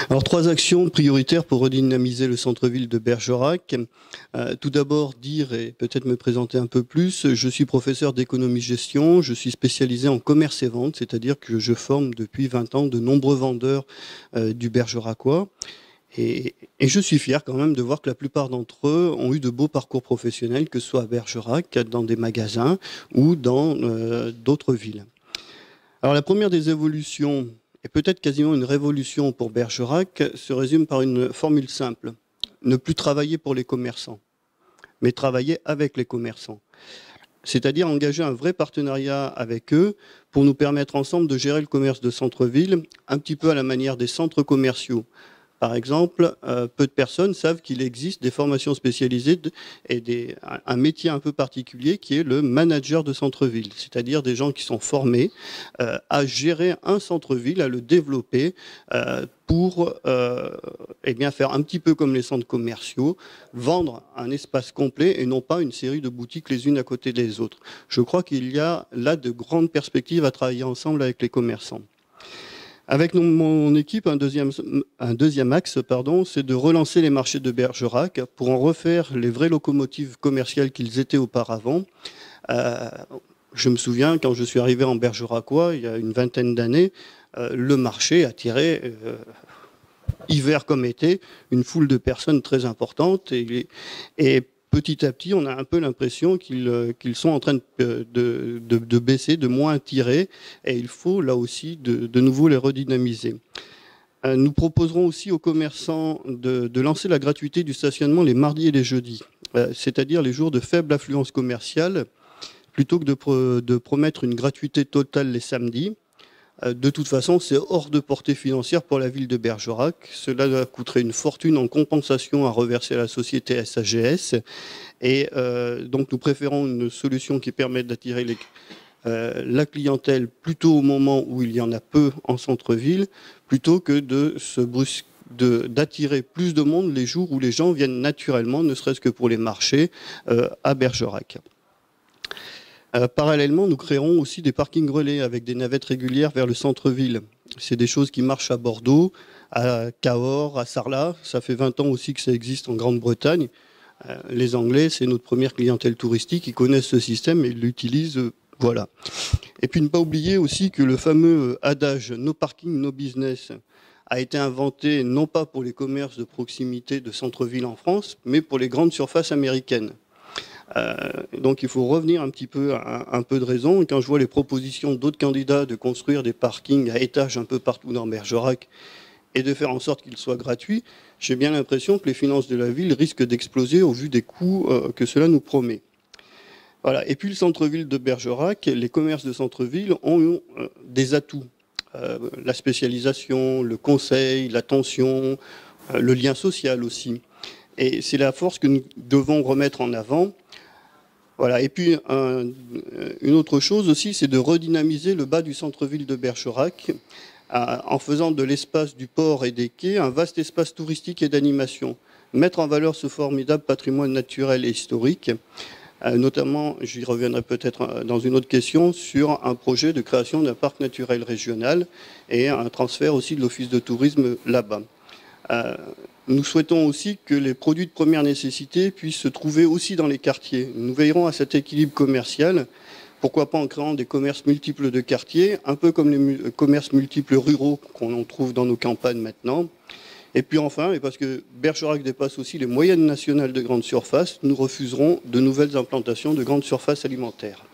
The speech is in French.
Alors, 3 actions prioritaires pour redynamiser le centre-ville de Bergerac. Tout d'abord, dire et peut-être me présenter un peu plus. Je suis professeur d'économie-gestion, je suis spécialisé en commerce et vente, c'est-à-dire que je forme depuis 20 ans de nombreux vendeurs du Bergeracois. Et je suis fier quand même de voir que la plupart d'entre eux ont eu de beaux parcours professionnels, que ce soit à Bergerac, dans des magasins ou dans d'autres villes. Alors la première des évolutions, et peut-être quasiment une révolution pour Bergerac, se résume par une formule simple. Ne plus travailler pour les commerçants, mais travailler avec les commerçants. C'est-à-dire engager un vrai partenariat avec eux pour nous permettre ensemble de gérer le commerce de centre-ville, un petit peu à la manière des centres commerciaux. Par exemple, peu de personnes savent qu'il existe des formations spécialisées et un métier un peu particulier qui est le manager de centre-ville, c'est-à-dire des gens qui sont formés à gérer un centre-ville, à le développer pour eh bien faire un petit peu comme les centres commerciaux, vendre un espace complet et non pas une série de boutiques les unes à côté des autres. Je crois qu'il y a là de grandes perspectives à travailler ensemble avec les commerçants. Avec mon équipe, un deuxième axe, c'est de relancer les marchés de Bergerac pour en refaire les vraies locomotives commerciales qu'ils étaient auparavant. Je me souviens, quand je suis arrivé en Bergeracois, il y a une vingtaine d'années, le marché attirait, hiver comme été, une foule de personnes très importante et petit à petit, on a un peu l'impression qu'ils sont en train de baisser, de moins attirer, et il faut là aussi de nouveau les redynamiser. Nous proposerons aussi aux commerçants de lancer la gratuité du stationnement les mardis et les jeudis, c'est-à-dire les jours de faible affluence commerciale, plutôt que de promettre une gratuité totale les samedis. De toute façon, c'est hors de portée financière pour la ville de Bergerac. Cela coûterait une fortune en compensation à reverser à la société SAGS. Et donc, nous préférons une solution qui permette d'attirer la clientèle plutôt au moment où il y en a peu en centre-ville, plutôt que d'attirer plus de monde les jours où les gens viennent naturellement, ne serait-ce que pour les marchés, à Bergerac. Parallèlement, nous créerons aussi des parkings relais avec des navettes régulières vers le centre-ville. C'est des choses qui marchent à Bordeaux, à Cahors, à Sarlat. Ça fait 20 ans aussi que ça existe en Grande-Bretagne. Les Anglais, c'est notre première clientèle touristique. Ils connaissent ce système et ils l'utilisent. Voilà. Et puis ne pas oublier aussi que le fameux adage « no parking, no business » a été inventé non pas pour les commerces de proximité de centre-ville en France, mais pour les grandes surfaces américaines. Donc il faut revenir un petit peu à un peu de raison. Et quand je vois les propositions d'autres candidats de construire des parkings à étages un peu partout dans Bergerac et de faire en sorte qu'ils soient gratuits, j'ai bien l'impression que les finances de la ville risquent d'exploser au vu des coûts que cela nous promet. Voilà. Et puis le centre-ville de Bergerac, les commerces de centre-ville ont des atouts. La spécialisation, le conseil, l'attention, le lien social aussi. Et c'est la force que nous devons remettre en avant. Voilà. Et puis, une autre chose aussi, c'est de redynamiser le bas du centre-ville de Bergerac en faisant de l'espace du port et des quais un vaste espace touristique et d'animation. Mettre en valeur ce formidable patrimoine naturel et historique, notamment, j'y reviendrai peut-être dans une autre question, sur un projet de création d'un parc naturel régional et un transfert aussi de l'office de tourisme là-bas. Nous souhaitons aussi que les produits de première nécessité puissent se trouver aussi dans les quartiers. Nous veillerons à cet équilibre commercial, pourquoi pas en créant des commerces multiples de quartiers, un peu comme les commerces multiples ruraux qu'on trouve dans nos campagnes maintenant. Et puis enfin, et parce que Bergerac dépasse aussi les moyennes nationales de grandes surfaces, nous refuserons de nouvelles implantations de grandes surfaces alimentaires.